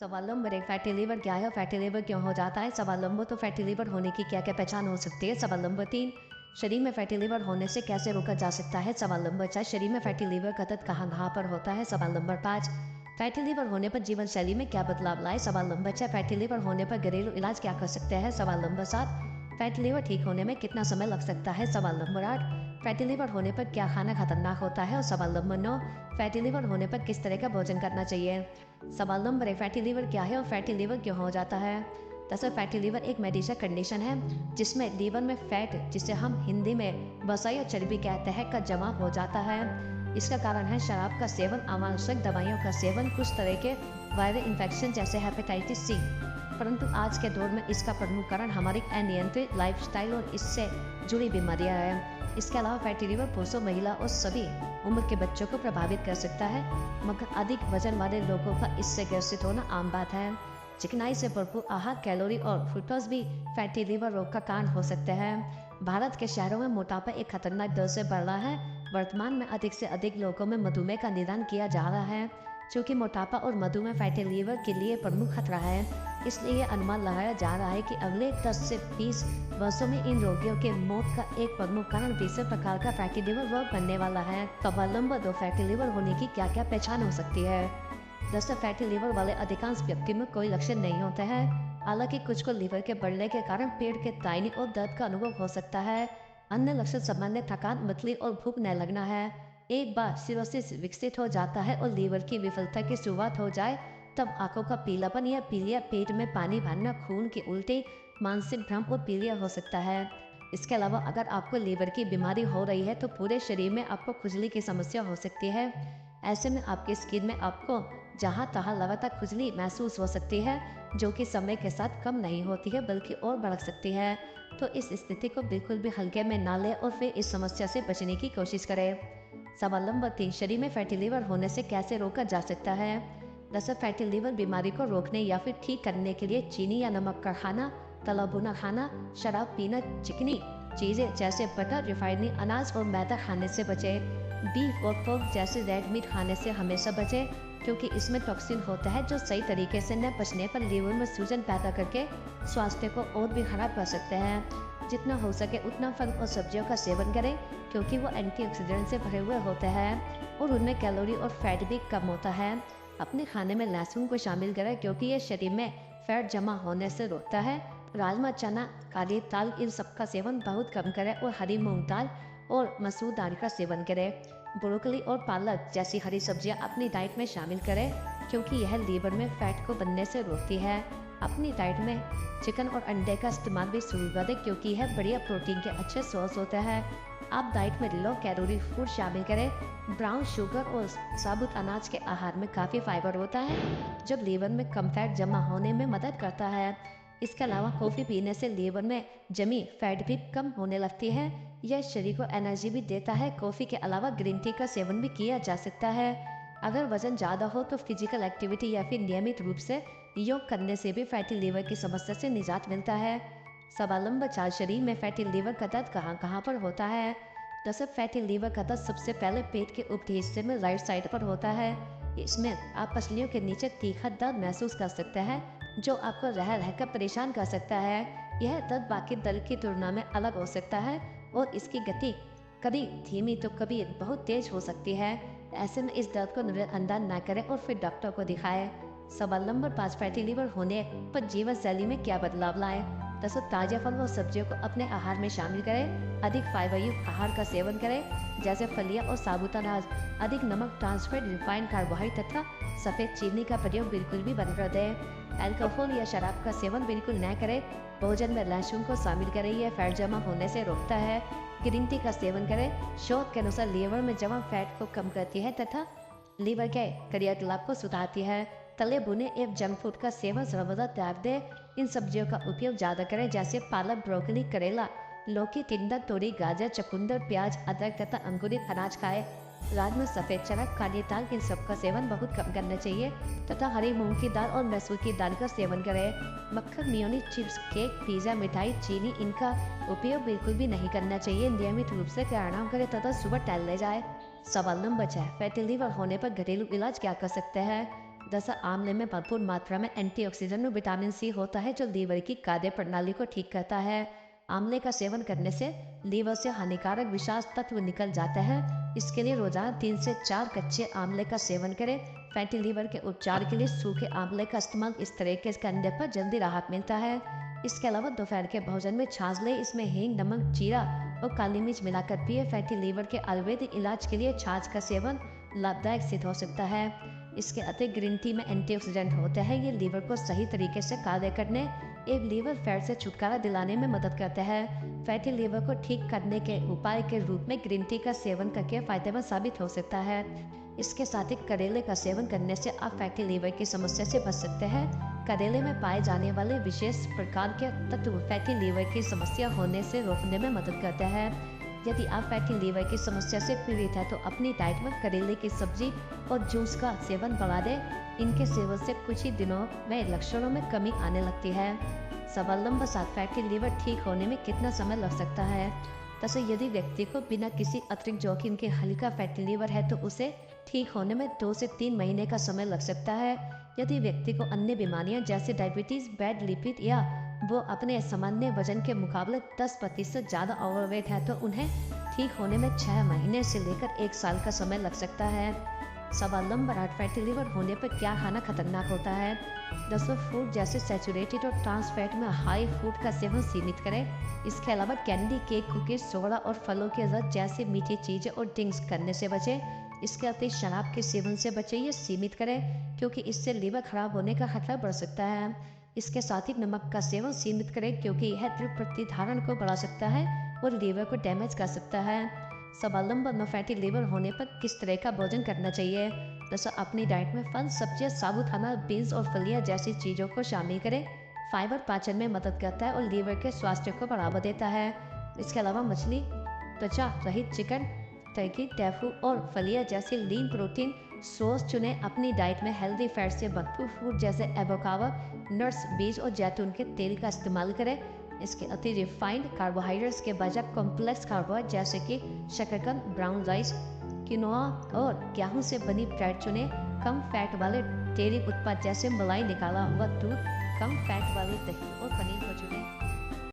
सवाल नंबर एक, fatty liver क्या है और फैटी लिवर क्यों हो जाता है। सवाल नंबर तो फैटी लिवर होने की क्या क्या पहचान हो सकती है। सवाल नंबर तीन, शरीर में फैटी लिवर होने से कैसे रोका जा सकता है। सवाल नंबर चार, शरीर में फैटी लिवर का तत्व कहाँ पर होता है। सवाल नंबर पाँच, फैटी लिवर होने पर जीवन शैली में क्या बदलाव लाए। सवाल नंबर छह, फैटी लिवर होने पर घरेलू इलाज क्या कर सकते हैं। सवाल नंबर सात, फैटी लिवर ठीक होने में कितना समय लग सकता है। सवाल नंबर आठ, फैटी लिवर होने पर क्या खाना खतरनाक होता है। और सवाल नंबर नौ, फैटी लिवर होने पर किस तरह का भोजन करना चाहिए। सवाल नंबर एक, फैटी लिवर क्या है और फैटी लिवर क्यों हो जाता है। दरअसल फैटी लिवर एक मेडिकल कंडीशन है जिसमें लीवर में फैट, जिसे हम हिंदी में वसा या चर्बी कहते हैं, का जमा हो जाता है। इसका कारण है शराब का सेवन, अनावश्यक दवाइयों का सेवन, कुछ तरह के वायरल इन्फेक्शन जैसे हेपेटाइटिस सी। परंतु आज के दौर में इसका प्रमुख कारण हमारी अनियंत्रित लाइफस्टाइल और इससे जुड़ी बीमारियां हैं। इसके अलावा फैटी लिवर पुरुषों, महिला और सभी उम्र के बच्चों को प्रभावित कर सकता है, मगर अधिक वजन वाले लोगों का इससे ग्रसित होना आम बात है। चिकनाई से भरपूर आहार, कैलोरी और फ्रूक्टोज भी फैटी लिवर रोग का कारण हो सकते हैं। भारत के शहरों में मोटापा एक खतरनाक दर से बढ़ रहा है। वर्तमान में अधिक से अधिक लोगों में मधुमेह का निदान किया जा रहा है। चूँकि मोटापा और मधुमेह फैटी लिवर के लिए प्रमुख खतरा है, इसलिए यह अनुमान लगाया जा रहा है कि अगले 10 से 20 वर्षों में इन रोगियों के मौत का एक प्रमुख कारण तीसरे प्रकार का फैटी लिवर रोग बनने वाला है। सवाल नंबर दो, फैटी लिवर होने की क्या क्या पहचान हो सकती है। दरअसल फैटी लिवर वाले अधिकांश व्यक्ति में कोई लक्षण नहीं होते हैं। हालांकि कुछ को लिवर के बढ़ने के कारण पेट के दाहिनी और दर्द का अनुभव हो सकता है। अन्य लक्षण सामान्य थकान, मतली और भूख न लगना है। एक बार सिरोसिस विकसित हो जाता है और लीवर की विफलता की शुरुआत हो जाए, तब आंखों का पीलापन या पीलिया, पेट में पानी भरना, खून की उल्टी, मानसिक भ्रम और पीलिया हो सकता है। इसके अलावा अगर आपको लीवर की बीमारी हो रही है तो पूरे शरीर में आपको खुजली की समस्या हो सकती है। ऐसे में आपकी स्किन में आपको जहां तहां लगातार खुजली महसूस हो सकती है, जो कि समय के साथ कम नहीं होती है बल्कि और बढ़ सकती है। तो इस स्थिति को बिल्कुल भी हल्के में ना लें और फिर इस समस्या से बचने की कोशिश करें। सवाल नंबर तीन, शरीर में फैटी लिवर होने से कैसे रोका जा सकता है। दरअसल फैटी लिवर बीमारी को रोकने या फिर ठीक करने के लिए चीनी या नमक का खाना, तला भुना खाना, शराब पीना, चिकनी चीजें जैसे बटर, रिफाइनरी अनाज और मैदा खाने से बचे। बीफ और पोर्क जैसे रेड मीट खाने से हमेशा बचे, क्योंकि इसमें टॉक्सिन होता है जो सही तरीके से न पचने पर लीवर में सूजन पैदा करके स्वास्थ्य को और भी खराब कर सकते हैं। जितना हो सके उतना फल और सब्जियों का सेवन करें, क्योंकि वो एंटीऑक्सीडेंट से भरे हुए होते हैं और उनमें कैलोरी और फैट भी कम होता है। अपने खाने में लहसुन को शामिल करें, क्योंकि ये शरीर में फैट जमा होने से रोकता है। राजमा, चना, काली दाल, इन सब का सेवन बहुत कम करें और हरी मूंग दाल और मसूर दाल का सेवन करें। ब्रोकली और पालक जैसी हरी सब्जियां अपनी डाइट में शामिल करें, क्योंकि यह लीवर में फैट को बनने से रोकती है। अपनी डाइट में चिकन और अंडे का इस्तेमाल भी शुरू कर दें, क्योंकि यह बढ़िया प्रोटीन के अच्छे सोर्स होते हैं। आप डाइट में लो कैलोरी फूड शामिल करें। ब्राउन शुगर और साबुत अनाज के आहार में काफ़ी फाइबर होता है, जो लीवर में कम फैट जमा होने में मदद करता है। इसके अलावा कॉफ़ी पीने से लीवर में जमी फैट भी कम होने लगती है। यह शरीर को एनर्जी भी देता है। कॉफ़ी के अलावा ग्रीन टी का सेवन भी किया जा सकता है। अगर वजन ज़्यादा हो तो फिजिकल एक्टिविटी या फिर नियमित रूप से योग करने से भी फैटी लिवर की समस्या से निजात मिलता है। सवाल नंबर चार, शरीर में फैटी लिवर का दर्द कहाँ कहाँ पर होता है। दरअसल फैटी लिवर का दर्द सबसे पहले पेट के ऊपरी हिस्से में राइट साइड पर होता है। इसमें आप पसलियों के नीचे तीखा दर्द महसूस कर सकते हैं, जो आपको रह रहकर परेशान कर सकता है। यह दर्द बाकी दर्द की तुलना में अलग हो सकता है और इसकी गति कभी धीमी तो कभी बहुत तेज हो सकती है। ऐसे में इस दर्द को नजरअंदाज न करें और फिर डॉक्टर को दिखाएं। सवाल नंबर पाँच, फैटी लिवर होने पर जीवन शैली में क्या बदलाव लाएं। दरअसल ताज़ा फल और सब्जियों को अपने आहार में शामिल करें। अधिक फाइबर युक्त आहार का सेवन करें, जैसे फलियां और साबुत अनाज। अधिक नमक, ट्रांसफैट, रिफाइंड कार्बोहाइड्रेट तथा सफ़ेद चीनी का प्रयोग बिल्कुल भी बंद कर दें। अल्कोहल या शराब का सेवन बिल्कुल न करें। भोजन में लहसुन को शामिल करें, यह फैट जमा होने से रोकता है। ग्रीन टी का सेवन करें, शोध के अनुसार लीवर में जमा फैट को कम करती है तथा लीवर के क्रियाकलाप को सुधारती है। तले भुने एवं जंक फूड का सेवन सर्वदा त्याग दें। इन सब्जियों का उपयोग ज़्यादा करें, जैसे पालक, ब्रोकली, करेला, लौकी, टिंडा, तोरी, गाजर, चुकंदर, प्याज, अदरक तथा अंकुरित अनाज खाएं। राजमा, सफ़ेद चना, काली दाल, इन सब का सेवन बहुत कम करना चाहिए तथा हरी मूंग की दाल और मसूर की दाल का सेवन करें। मक्खन, मेयोनीज, चिप्स, केक, पिज़्ज़ा, मिठाई, चीनी, इनका उपयोग बिल्कुल भी नहीं करना चाहिए। नियमित रूप से व्यायाम करें तथा सुबह टहलने जाए। सवाल नंबर 6, फैटी लिवर होने पर घरेलू इलाज क्या कर सकते हैं। दरअसल आमले में भरपूर मात्रा में एंटीऑक्सीडेंट और विटामिन सी होता है जो लीवर की कार्य प्रणाली को ठीक करता है। आमले का सेवन करने से लीवर से हानिकारक विषाक्त तत्व निकल जाता है। इसके लिए रोजाना 3 से 4 कच्चे आमले का सेवन करें। फैटी लीवर के उपचार के लिए सूखे आमले का इस्तेमाल इस तरीके से करने पर जल्दी राहत मिलता है। इसके अलावा दोपहर के भोजन में छाछ ले, इसमें हींग, नमक, जीरा और काली मिर्च मिलाकर पिए। फैटी लीवर के आयुर्वेदिक इलाज के लिए छाछ का सेवन लाभदायक सिद्ध हो सकता है। इसके अतिरिक्त ग्रीन टी में एंटीऑक्सीडेंट होते हैं, ये लीवर को सही तरीके से कार्य करने एक लीवर फैट से छुटकारा दिलाने में मदद करता है। फैटी लीवर को ठीक करने के उपाय के रूप में ग्रीन टी का सेवन करके फायदेमंद साबित हो सकता है। इसके साथ ही करेले का सेवन करने से आप फैटी लीवर की समस्या से बच सकते हैं। करेले में पाए जाने वाले विशेष प्रकार के तत्व फैटी लीवर की समस्या होने से रोकने में मदद करते हैं। यदि आप फैटी लीवर की समस्या से पीड़ित है तो अपनी डाइट में करेले की सब्जी और जूस का सेवन बढ़ा दें। इनके सेवन से कुछ ही दिनों में लक्षणों में कमी आने लगती है। सवाल नंबर 7, फैटी लीवर ठीक होने में कितना समय लग सकता है? दरअसल यदि व्यक्ति को बिना किसी अतिरिक्त जोखिम के हल्का फैटी लीवर है तो उसे ठीक होने में 2 से 3 महीने का समय लग सकता है। यदि व्यक्ति को अन्य बीमारियां जैसे डायबिटीज, बैड लिपिड या वो अपने सामान्य वजन के मुकाबले 10% ज़्यादा ओवरवेट है तो उन्हें ठीक होने में 6 महीने से लेकर 1 साल का समय लग सकता है। सवाल नंबर 8, फैटी लीवर होने पर क्या खाना खतरनाक होता है? दरअसल फूड जैसे सैचुरेटेड और ट्रांस फैट में हाई फूड का सेवन सीमित करें। इसके अलावा कैंडी, केक, कुकीज, सोडा और फलों के रस जैसे मीठी चीज़ें और ड्रिंक्स करने से बचें। इसके अतिरिक्त शराब के सेवन से बचें या सीमित करें क्योंकि इससे लीवर खराब होने का खतरा बढ़ सकता है। इसके साथ ही नमक का सेवन सीमित करें क्योंकि यह द्रव्य प्रतिधारण को बढ़ा सकता है और लीवर को डैमेज कर सकता है। सवाल नंबर 9, फैटी लीवर होने पर किस तरह का भोजन करना चाहिए? जैसे अपनी डाइट में फल, सब्जियां, साबुत बीन्स और फलियां जैसी चीज़ों को शामिल करें। फाइबर पाचन में मदद करता है और लीवर के स्वास्थ्य को बढ़ावा देता है। इसके अलावा मछली, त्वचा रहित चिकन, टर्की, टैफू और फलियां जैसी लीन प्रोटीन सोर्स चुनें। अपनी डाइट में हेल्दी फैट से भरपूर फूड जैसे एवोकाडो, नट्स, बीज और जैतून के तेल का इस्तेमाल करें। इसके अतिरिक्त रिफाइंड कार्बोहाइड्रेट्स के बजाय कॉम्प्लेक्स कार्बोहाइड्रेट जैसे कि शकरकंद, ब्राउन राइस, किनोआ और गेहूं से बनी ब्रेड चुनें। कम फैट वाले डेयरी उत्पाद जैसे मलाई, निकाला हुआ दूध, कम फैट वाले दही और पनीर को चुनें।